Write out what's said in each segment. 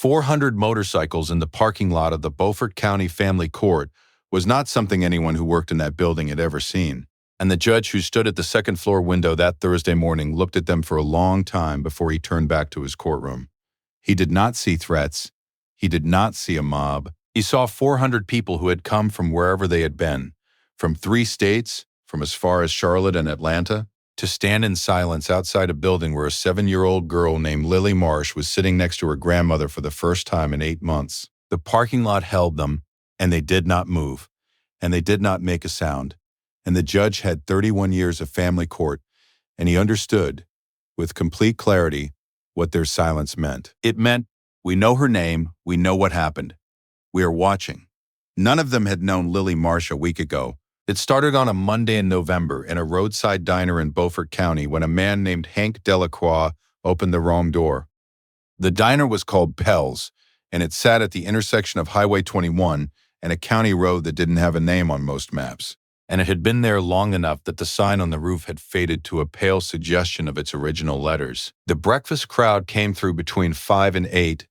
400 motorcycles in the parking lot of the Beaufort County Family Court was not something anyone who worked in that building had ever seen, and the judge who stood at the second-floor window that Thursday morning looked at them for a long time before he turned back to his courtroom. He did not see threats. He did not see a mob. He saw 400 people who had come from wherever they had been, from 3 states, from as far as Charlotte and Atlanta, to stand in silence outside a building where a 7-year-old girl named Lily Marsh was sitting next to her grandmother for the first time in 8 months. The parking lot held them, and they did not move, and they did not make a sound. And the judge had 31 years of family court, and he understood, with complete clarity, what their silence meant. It meant, we know her name, we know what happened. We are watching. None of them had known Lily Marsh a week ago. It started on a Monday in November in a roadside diner in Beaufort County when a man named Hank Delacroix opened the wrong door. The diner was called Pell's, and it sat at the intersection of Highway 21 and a county road that didn't have a name on most maps. And it had been there long enough that the sign on the roof had faded to a pale suggestion of its original letters. The breakfast crowd came through between 5 and 8,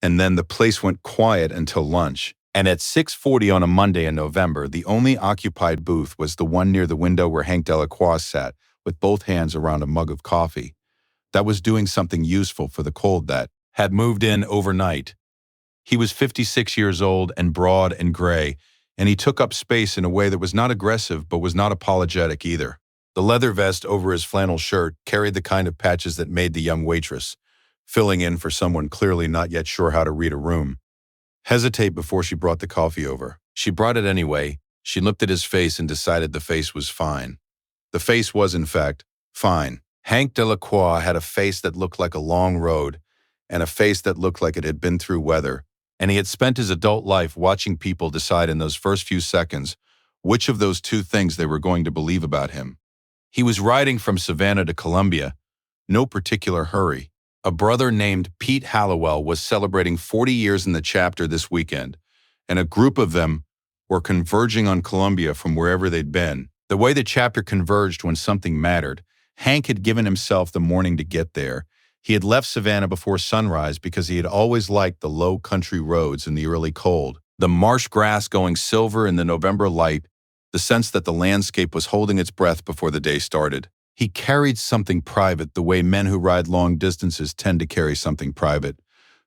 and then the place went quiet until lunch. And at 6:40 on a Monday in November, the only occupied booth was the one near the window where Hank Delacroix sat, with both hands around a mug of coffee. That was doing something useful for the cold that had moved in overnight. He was 56 years old and broad and gray, and he took up space in a way that was not aggressive but was not apologetic either. The leather vest over his flannel shirt carried the kind of patches that made the young waitress, filling in for someone clearly not yet sure how to read a room, hesitate before she brought the coffee over. She brought it anyway. She looked at his face and decided the face was fine. The face was, in fact, fine. Hank Delacroix had a face that looked like a long road, and a face that looked like it had been through weather, and he had spent his adult life watching people decide in those first few seconds which of those two things they were going to believe about him. He was riding from Savannah to Columbia, no particular hurry. A brother named Pete Hallowell was celebrating 40 years in the chapter this weekend, and a group of them were converging on Columbia from wherever they'd been. The way the chapter converged when something mattered, Hank had given himself the morning to get there. He had left Savannah before sunrise because he had always liked the low country roads in the early cold, the marsh grass going silver in the November light, the sense that the landscape was holding its breath before the day started. He carried something private the way men who ride long distances tend to carry something private.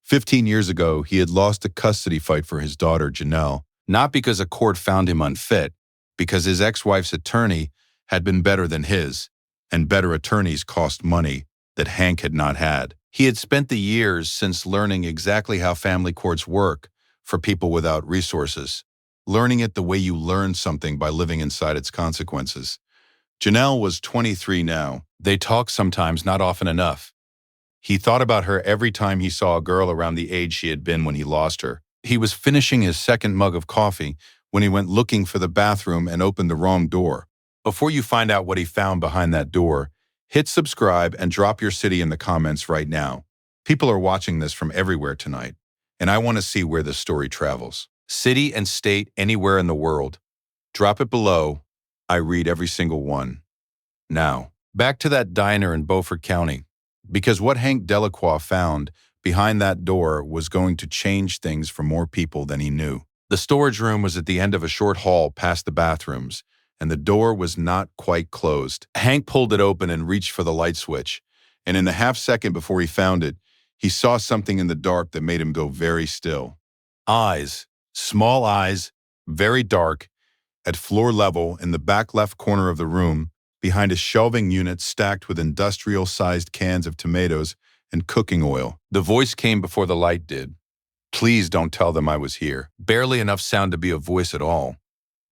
15 years ago, he had lost a custody fight for his daughter, Janelle, not because a court found him unfit, because his ex-wife's attorney had been better than his, and better attorneys cost money that Hank had not had. He had spent the years since learning exactly how family courts work for people without resources, learning it the way you learn something by living inside its consequences. Janelle was 23 now. They talked sometimes, not often enough. He thought about her every time he saw a girl around the age she had been when he lost her. He was finishing his second mug of coffee when he went looking for the bathroom and opened the wrong door. Before you find out what he found behind that door, hit subscribe and drop your city in the comments right now. People are watching this from everywhere tonight, and I want to see where this story travels. City and state anywhere in the world. Drop it below. I read every single one. Now, back to that diner in Beaufort County, because what Hank Delacroix found behind that door was going to change things for more people than he knew. The storage room was at the end of a short hall past the bathrooms, and the door was not quite closed. Hank pulled it open and reached for the light switch, and in the half-second before he found it, he saw something in the dark that made him go very still. Eyes, small eyes, very dark, at floor level in the back left corner of the room, behind a shelving unit stacked with industrial-sized cans of tomatoes and cooking oil. The voice came before the light did. Please don't tell them I was here. Barely enough sound to be a voice at all.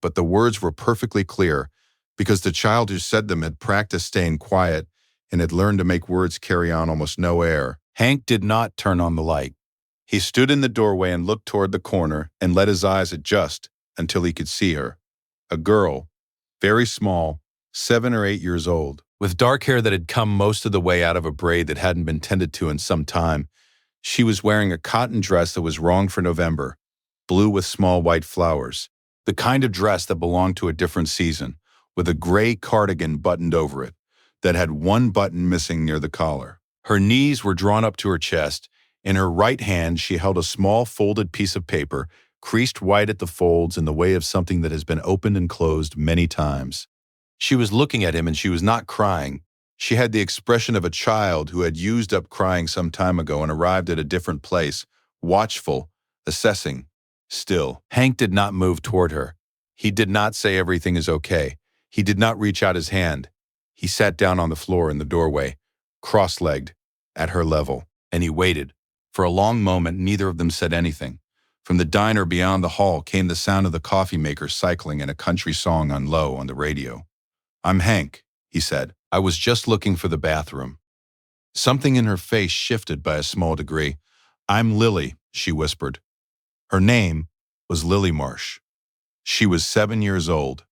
But the words were perfectly clear because the child who said them had practiced staying quiet and had learned to make words carry on almost no air. Hank did not turn on the light. He stood in the doorway and looked toward the corner and let his eyes adjust until he could see her. A girl, very small, 7 or 8 years old, with dark hair that had come most of the way out of a braid that hadn't been tended to in some time. She was wearing a cotton dress that was wrong for November, blue with small white flowers, the kind of dress that belonged to a different season, with a gray cardigan buttoned over it, that had one button missing near the collar. Her knees were drawn up to her chest, In her right hand, she held a small folded piece of paper, creased white at the folds in the way of something that has been opened and closed many times. She was looking at him and she was not crying. She had the expression of a child who had used up crying some time ago and arrived at a different place, watchful, assessing. Still, Hank did not move toward her. He did not say everything is okay. He did not reach out his hand. He sat down on the floor in the doorway, cross-legged, at her level, and he waited. For a long moment, neither of them said anything. From the diner beyond the hall came the sound of the coffee maker cycling and a country song on low on the radio. "I'm Hank," he said. "I was just looking for the bathroom." Something in her face shifted by a small degree. "I'm Lily," she whispered. Her name was Lily Marsh. She was 7 years old.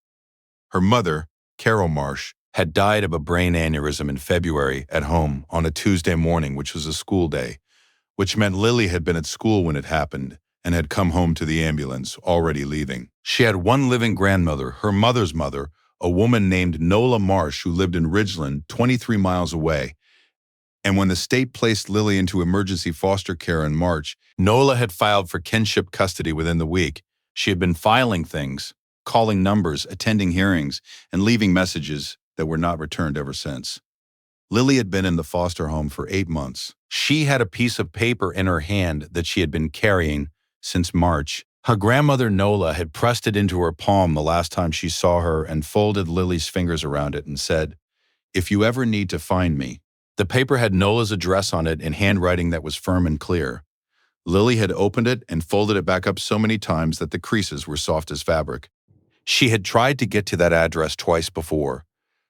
Her mother, Carol Marsh, had died of a brain aneurysm in February at home on a Tuesday morning, which was a school day, which meant Lily had been at school when it happened and had come home to the ambulance, already leaving. She had one living grandmother, her mother's mother, a woman named Nola Marsh who lived in Ridgeland, 23 miles away. And when the state placed Lily into emergency foster care in March, Nola had filed for kinship custody within the week. She had been filing things, calling numbers, attending hearings, and leaving messages that were not returned ever since. Lily had been in the foster home for 8 months. She had a piece of paper in her hand that she had been carrying since March. Her grandmother Nola had pressed it into her palm the last time she saw her and folded Lily's fingers around it and said, "If you ever need to find me." The paper had Nola's address on it in handwriting that was firm and clear. Lily had opened it and folded it back up so many times that the creases were soft as fabric. She had tried to get to that address twice before.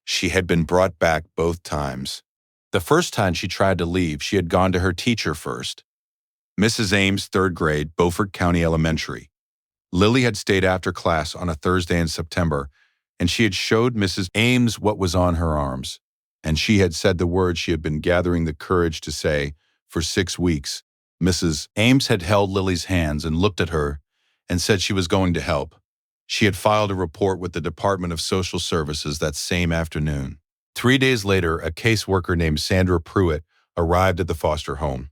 She had been brought back both times. The first time she tried to leave, she had gone to her teacher first. Mrs. Ames, 3rd grade, Beaufort County Elementary. Lily had stayed after class on a Thursday in September, and she had showed Mrs. Ames what was on her arms. And she had said the words she had been gathering the courage to say for 6 weeks. Mrs. Ames had held Lily's hands and looked at her and said she was going to help. She had filed a report with the Department of Social Services that same afternoon. 3 days later, a caseworker named Sandra Pruitt arrived at the foster home.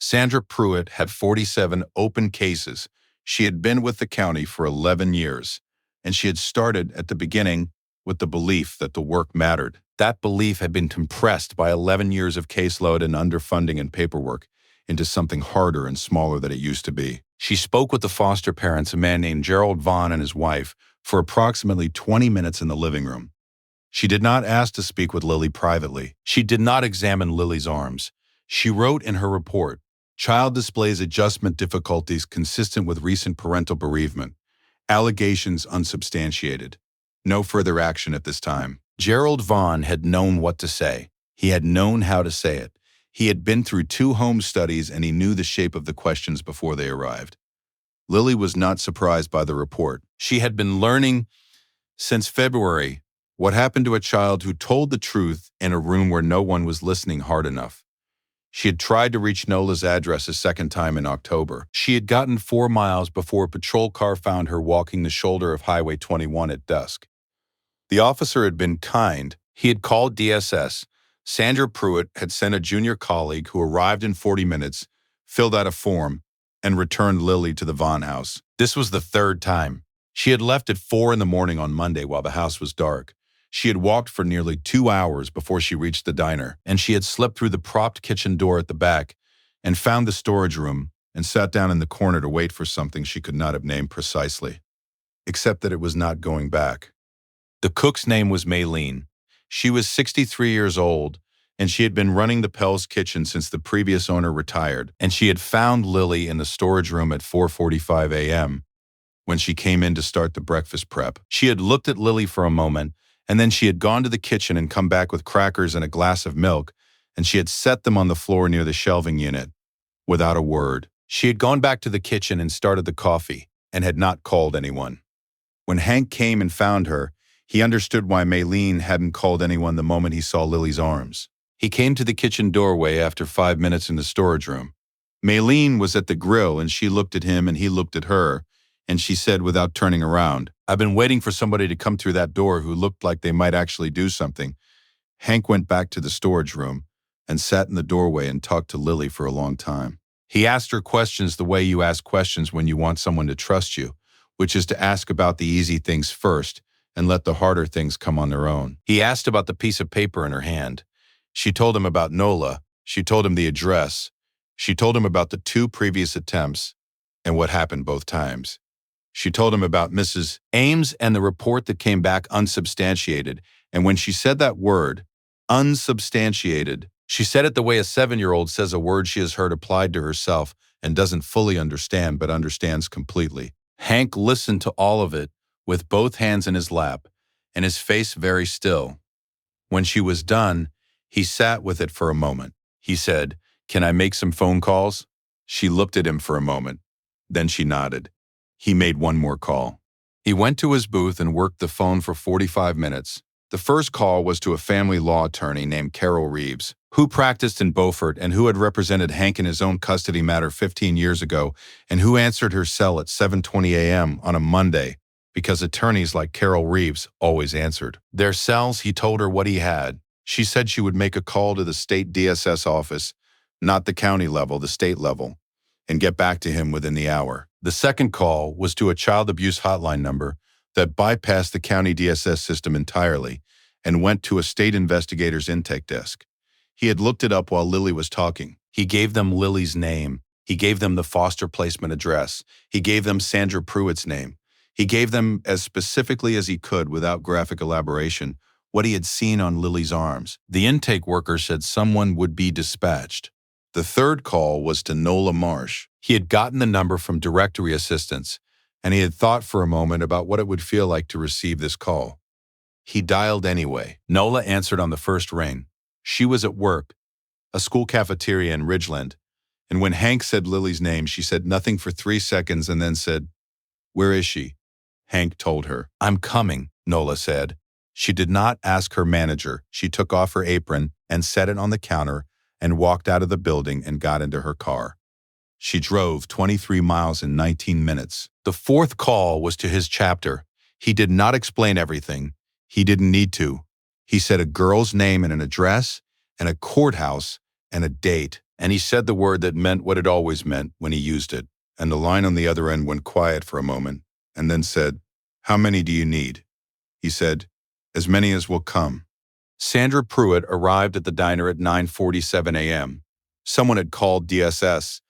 Sandra Pruitt had 47 open cases. She had been with the county for 11 years, and she had started at the beginning with the belief that the work mattered. That belief had been compressed by 11 years of caseload and underfunding and paperwork into something harder and smaller than it used to be. She spoke with the foster parents, a man named Gerald Vaughn and his wife, for approximately 20 minutes in the living room. She did not ask to speak with Lily privately. She did not examine Lily's arms. She wrote in her report, "Child displays adjustment difficulties consistent with recent parental bereavement. Allegations unsubstantiated. No further action at this time." Gerald Vaughn had known what to say. He had known how to say it. He had been through 2 home studies and he knew the shape of the questions before they arrived. Lily was not surprised by the report. She had been learning since February what happened to a child who told the truth in a room where no one was listening hard enough. She had tried to reach Nola's address a second time in October. She had gotten 4 miles before a patrol car found her walking the shoulder of Highway 21 at dusk. The officer had been kind. He had called DSS. Sandra Pruitt had sent a junior colleague who arrived in 40 minutes, filled out a form, and returned Lily to the Vaughn house. This was the 3rd time. She had left at 4 in the morning on Monday while the house was dark. She had walked for nearly 2 hours before she reached the diner, and she had slipped through the propped kitchen door at the back and found the storage room and sat down in the corner to wait for something she could not have named precisely, except that it was not going back. The cook's name was Maylene. She was 63 years old, and she had been running the Pell's kitchen since the previous owner retired, and she had found Lily in the storage room at 4:45 a.m. when she came in to start the breakfast prep. She had looked at Lily for a moment, and then she had gone to the kitchen and come back with crackers and a glass of milk, and she had set them on the floor near the shelving unit, without a word. She had gone back to the kitchen and started the coffee, and had not called anyone. When Hank came and found her, he understood why Maylene hadn't called anyone the moment he saw Lily's arms. He came to the kitchen doorway after 5 minutes in the storage room. Maylene was at the grill, and she looked at him and he looked at her, and she said without turning around, "I've been waiting for somebody to come through that door who looked like they might actually do something." Hank went back to the storage room and sat in the doorway and talked to Lily for a long time. He asked her questions the way you ask questions when you want someone to trust you, which is to ask about the easy things first and let the harder things come on their own. He asked about the piece of paper in her hand. She told him about Nola. She told him the address. She told him about the 2 previous attempts and what happened both times. She told him about Mrs. Ames and the report that came back unsubstantiated. And when she said that word, unsubstantiated, she said it the way a 7-year-old says a word she has heard applied to herself and doesn't fully understand but understands completely. Hank listened to all of it with both hands in his lap and his face very still. When she was done, he sat with it for a moment. He said, "Can I make some phone calls?" She looked at him for a moment. Then she nodded. He made one more call. He went to his booth and worked the phone for 45 minutes. The first call was to a family law attorney named Carol Reeves, who practiced in Beaufort and who had represented Hank in his own custody matter 15 years ago, and who answered her cell at 7:20 a.m. on a Monday, because attorneys like Carol Reeves always answered their cells. He told her what he had. She said she would make a call to the state DSS office, not the county level, the state level, and get back to him within the hour. The second call was to a child abuse hotline number that bypassed the county DSS system entirely and went to a state investigator's intake desk. He had looked it up while Lily was talking. He gave them Lily's name. He gave them the foster placement address. He gave them Sandra Pruitt's name. He gave them as specifically as he could, without graphic elaboration, what he had seen on Lily's arms. The intake worker said someone would be dispatched. The third call was to Nola Marsh. He had gotten the number from directory assistance, and he had thought for a moment about what it would feel like to receive this call. He dialed anyway. Nola answered on the first ring. She was at work, a school cafeteria in Ridgeland, and when Hank said Lily's name, she said nothing for 3 seconds and then said, "Where is she?" Hank told her. "I'm coming," Nola said. She did not ask her manager. She took off her apron and set it on the counter and walked out of the building and got into her car. She drove 23 miles in 19 minutes. The fourth call was to his chapter. He did not explain everything. He didn't need to. He said a girl's name and an address and a courthouse and a date. And he said the word that meant what it always meant when he used it. And the line on the other end went quiet for a moment and then said, "How many do you need?" He said, "As many as will come." Sandra Pruitt arrived at the diner at 9:47 a.m. Someone had called DSS.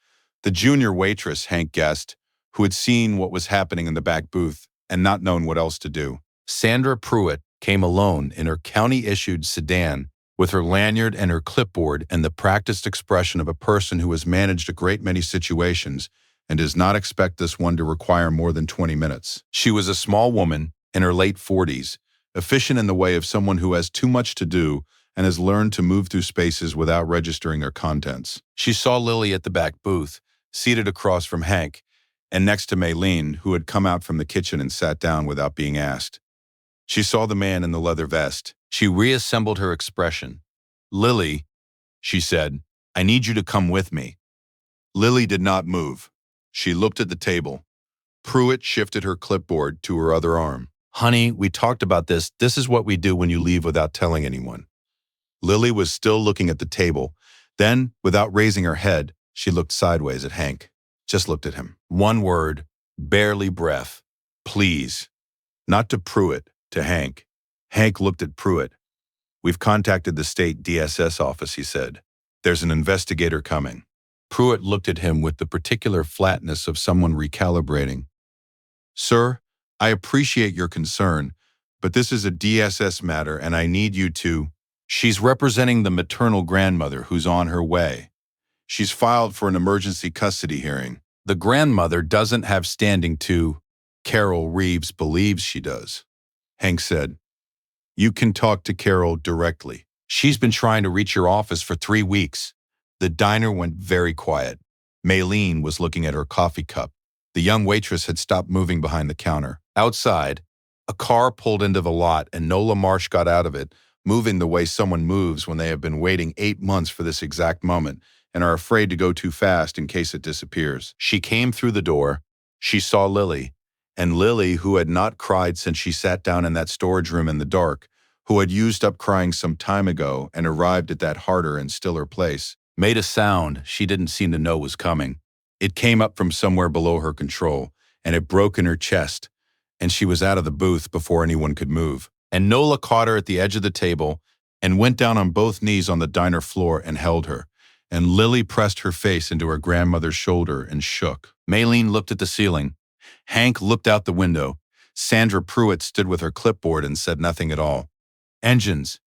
The junior waitress, Hank guessed, who had seen what was happening in the back booth and not known what else to do. Sandra Pruitt came alone in her county-issued sedan with her lanyard and her clipboard and the practiced expression of a person who has managed a great many situations and does not expect this one to require more than 20 minutes. She was a small woman in her late 40s, efficient in the way of someone who has too much to do and has learned to move through spaces without registering their contents. She saw Lily at the back booth, seated across from Hank, and next to Maylene, who had come out from the kitchen and sat down without being asked. She saw the man in the leather vest. She reassembled her expression. "Lily," she said, "I need you to come with me." Lily did not move. She looked at the table. Pruitt shifted her clipboard to her other arm. "Honey, we talked about this. This is what we do when you leave without telling anyone." Lily was still looking at the table. Then, without raising her head, she looked sideways at Hank. Just looked at him. One word, barely breath. "Please." Not to Pruitt, to Hank. Hank looked at Pruitt. "We've contacted the state DSS office," he said. "There's an investigator coming." Pruitt looked at him with the particular flatness of someone recalibrating. "Sir, I appreciate your concern, but this is a DSS matter and I need you to—" "She's representing the maternal grandmother who's on her way. She's filed for an emergency custody hearing. The grandmother doesn't have standing to—" "Carol Reeves believes she does," Hank said. "You can talk to Carol directly. She's been trying to reach your office for 3 weeks." The diner went very quiet. Maylene was looking at her coffee cup. The young waitress had stopped moving behind the counter. Outside, a car pulled into the lot and Nola Marsh got out of it, moving the way someone moves when they have been waiting 8 months for this exact moment and are afraid to go too fast in case it disappears. She came through the door. She saw Lily, and Lily, who had not cried since she sat down in that storage room in the dark, who had used up crying some time ago and arrived at that harder and stiller place, made a sound she didn't seem to know was coming. It came up from somewhere below her control, and it broke in her chest, and she was out of the booth before anyone could move. And Nola caught her at the edge of the table and went down on both knees on the diner floor and held her. And Lily pressed her face into her grandmother's shoulder and shook. Maylene looked at the ceiling. Hank looked out the window. Sandra Pruitt stood with her clipboard and said nothing at all. Engines.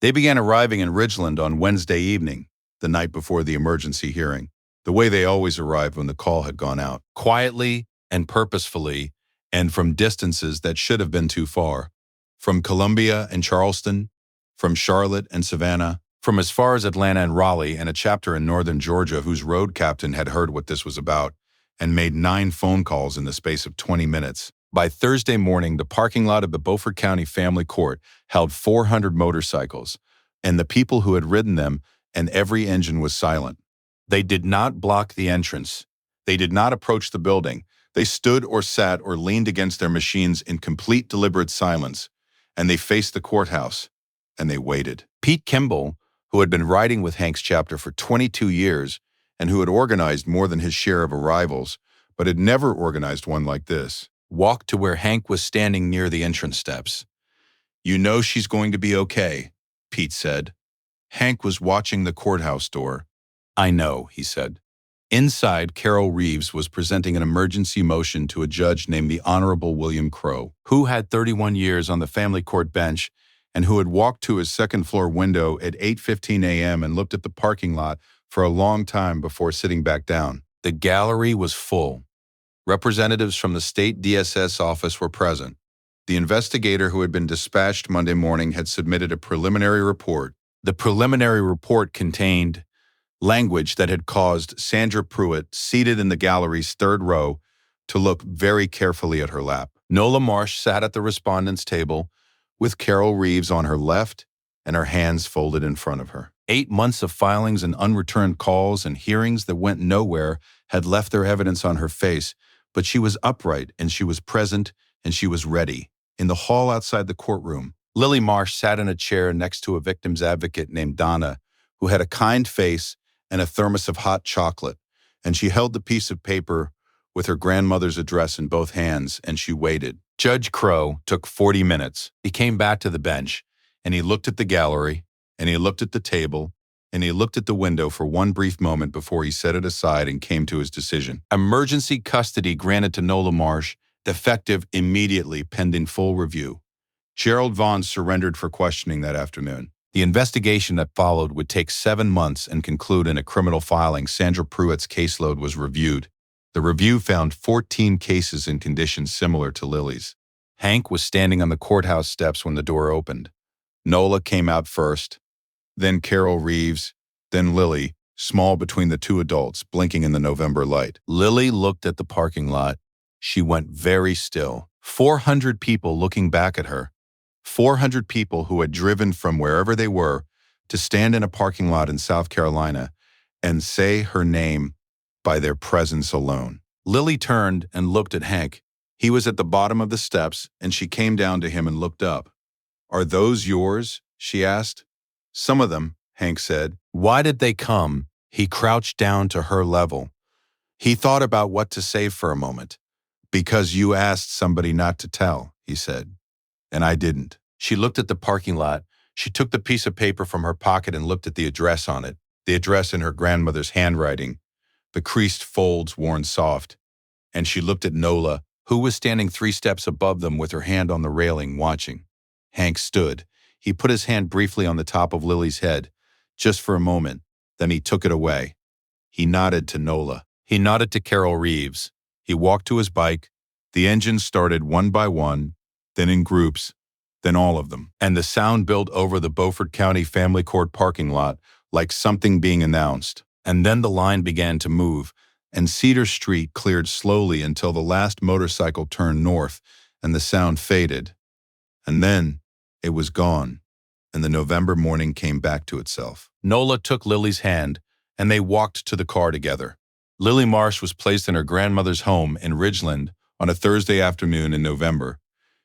They began arriving in Ridgeland on Wednesday evening, the night before the emergency hearing, the way they always arrived when the call had gone out, quietly and purposefully, and from distances that should have been too far. From Columbia and Charleston, from Charlotte and Savannah, from as far as Atlanta and Raleigh, and a chapter in northern Georgia whose road captain had heard what this was about and made 9 phone calls in the space of 20 minutes. By Thursday morning, the parking lot of the Beaufort County Family Court held 400 motorcycles, and the people who had ridden them, and every engine was silent. They did not block the entrance. They did not approach the building. They stood or sat or leaned against their machines in complete deliberate silence, and they faced the courthouse, and they waited. Pete Kimball, who had been riding with Hank's chapter for 22 years and who had organized more than his share of arrivals, but had never organized one like this, walked to where Hank was standing near the entrance steps. "You know she's going to be okay," Pete said. Hank was watching the courthouse door. "I know," he said. Inside, Carol Reeves was presenting an emergency motion to a judge named the Honorable William Crow, who had 31 years on the family court bench and who had walked to his second-floor window at 8:15 a.m. and looked at the parking lot for a long time before sitting back down. The gallery was full. Representatives from the state DSS office were present. The investigator who had been dispatched Monday morning had submitted a preliminary report. The preliminary report contained language that had caused Sandra Pruitt, seated in the gallery's third row, to look very carefully at her lap. Nola Marsh sat at the respondent's table with Carol Reeves on her left and her hands folded in front of her. 8 months of filings and unreturned calls and hearings that went nowhere had left their evidence on her face, but she was upright and she was present and she was ready. In the hall outside the courtroom, Lily Marsh sat in a chair next to a victim's advocate named Donna, who had a kind face and a thermos of hot chocolate, and she held the piece of paper with her grandmother's address in both hands, and she waited. Judge Crow took 40 minutes. He came back to the bench, and he looked at the gallery, and he looked at the table, and he looked at the window for one brief moment before he set it aside and came to his decision. Emergency custody granted to Nola Marsh, effective immediately pending full review. Gerald Vaughn surrendered for questioning that afternoon. The investigation that followed would take 7 months and conclude in a criminal filing. Sandra Pruitt's caseload was reviewed. The review found 14 cases in conditions similar to Lily's. Hank was standing on the courthouse steps when the door opened. Nola came out first, then Carol Reeves, then Lily, small between the two adults, blinking in the November light. Lily looked at the parking lot. She went very still. 400 people looking back at her. 400 people who had driven from wherever they were to stand in a parking lot in South Carolina and say her name by their presence alone. Lily turned and looked at Hank. He was at the bottom of the steps, and she came down to him and looked up. "Are those yours?" she asked. "Some of them," Hank said. "Why did they come?" He crouched down to her level. He thought about what to say for a moment. "Because you asked somebody not to tell," he said. "And I didn't." She looked at the parking lot. She took the piece of paper from her pocket and looked at the address on it, the address in her grandmother's handwriting, the creased folds worn soft. And she looked at Nola, who was standing 3 steps above them with her hand on the railing, watching. Hank stood. He put his hand briefly on the top of Lily's head, just for a moment, then he took it away. He nodded to Nola. He nodded to Carol Reeves. He walked to his bike. The engines started one by one, then in groups, then all of them. And the sound built over the Beaufort County Family Court parking lot like something being announced. And then the line began to move, and Cedar Street cleared slowly until the last motorcycle turned north, and the sound faded. And then it was gone, and the November morning came back to itself. Nola took Lily's hand, and they walked to the car together. Lily Marsh was placed in her grandmother's home in Ridgeland on a Thursday afternoon in November.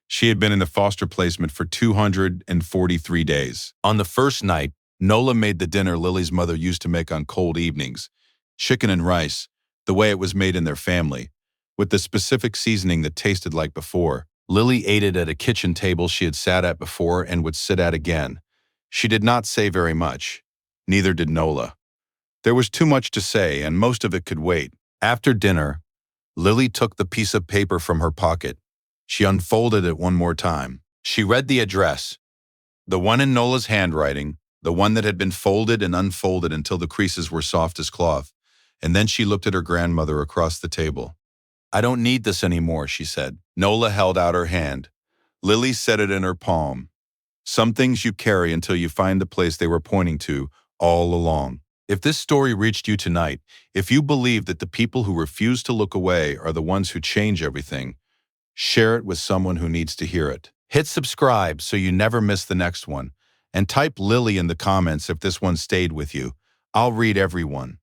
She had been in the foster placement for 243 days. On the first night, Nola made the dinner Lily's mother used to make on cold evenings, chicken and rice, the way it was made in their family, with the specific seasoning that tasted like before. Lily ate it at a kitchen table she had sat at before and would sit at again. She did not say very much. Neither did Nola. There was too much to say, and most of it could wait. After dinner, Lily took the piece of paper from her pocket. She unfolded it one more time. She read the address, the one in Nola's handwriting, the one that had been folded and unfolded until the creases were soft as cloth, and then she looked at her grandmother across the table. "I don't need this anymore," she said. Nola held out her hand. Lily set it in her palm. "Some things you carry until you find the place they were pointing to all along." If this story reached you tonight, if you believe that the people who refuse to look away are the ones who change everything, share it with someone who needs to hear it. Hit subscribe so you never miss the next one, and type Lily in the comments if this one stayed with you. I'll read every one.